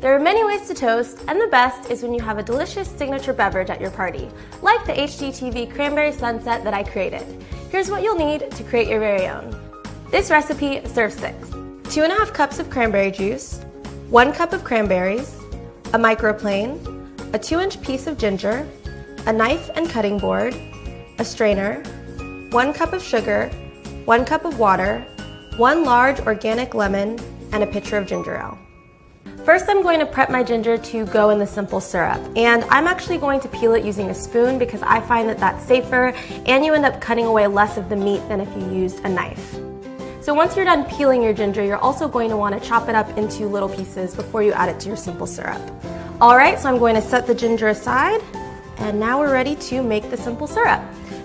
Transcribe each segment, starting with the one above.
There are many ways to toast, and the best is when you have a delicious signature beverage at your party, like the HGTV Cranberry Sunset that I created. Here's what you'll need to create your very own. This recipe serves 6. 2½ cups of cranberry juice, 1 cup of cranberries, a microplane, a 2-inch piece of ginger, a knife and cutting board, a strainer, 1 cup of sugar, 1 cup of water, 1 large organic lemon, and a pitcher of ginger ale. First, I'm going to prep my ginger to go in the simple syrup, and I'm actually going to peel it using a spoon because I find that that's safer and you end up cutting away less of the meat than if you used a knife. So once you're done peeling your ginger, you're also going to want to chop it up into little pieces before you add it to your simple syrup. Alright, so I'm going to set the ginger aside, and now we're ready to make the simple syrup.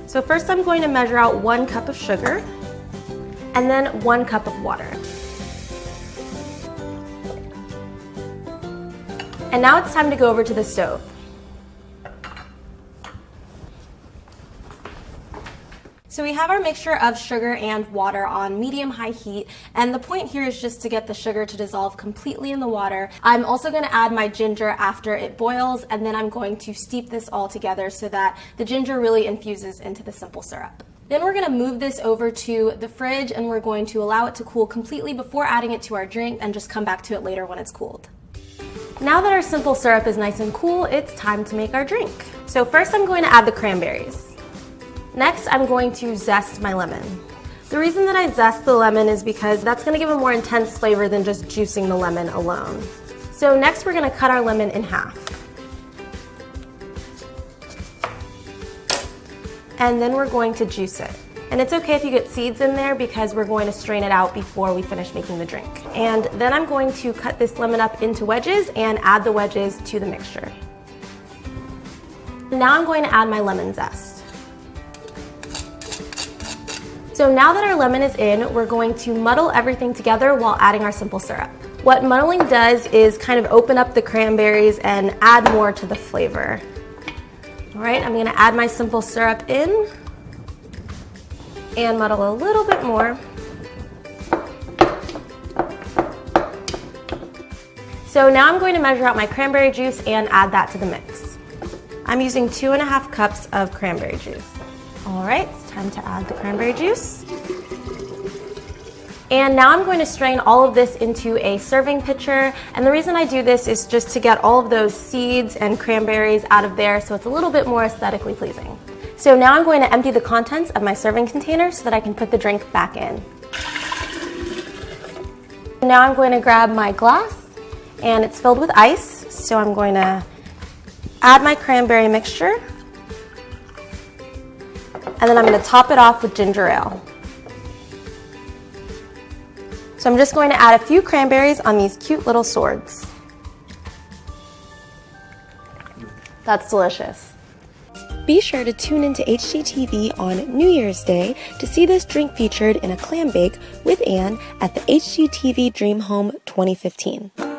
So first I'm going to measure out 1 cup of sugar, and then 1 cup of water. And now it's time to go over to the stove. So we have our mixture of sugar and water on medium-high heat, and the point here is just to get the sugar to dissolve completely in the water. I'm also going to add my ginger after it boils, and then I'm going to steep this all together so that the ginger really infuses into the simple syrup. Then we're going to move this over to the fridge, and we're going to allow it to cool completely before adding it to our drink, and just come back to it later when it's cooled. Now that our simple syrup is nice and cool, it's time to make our drink. So first I'm going to add the cranberries. Next, I'm going to zest my lemon. The reason that I zest the lemon is because that's going to give a more intense flavor than just juicing the lemon alone. So next we're going to cut our lemon in half. And then we're going to juice it. And it's okay if you get seeds in there because we're going to strain it out before we finish making the drink. And then I'm going to cut this lemon up into wedges and add the wedges to the mixture. Now I'm going to add my lemon zest. So now that our lemon is in, we're going to muddle everything together while adding our simple syrup. What muddling does is kind of open up the cranberries and add more to the flavor. All right, I'm going to add my simple syrup in and muddle a little bit more. So now I'm going to measure out my cranberry juice and add that to the mix. I'm using 2½ cups of cranberry juice. All right, it's time to add the cranberry juice. And now I'm going to strain all of this into a serving pitcher, and the reason I do this is just to get all of those seeds and cranberries out of there so it's a little bit more aesthetically pleasing. So now I'm going to empty the contents of my serving container so that I can put the drink back in. Now I'm going to grab my glass, and it's filled with ice, so I'm going to add my cranberry mixture, and then I'm going to top it off with ginger ale. So I'm just going to add a few cranberries on these cute little swords. That's delicious. Be sure to tune into HGTV on New Year's Day to see this drink featured in a clam bake with Anne at the HGTV Dream Home 2015.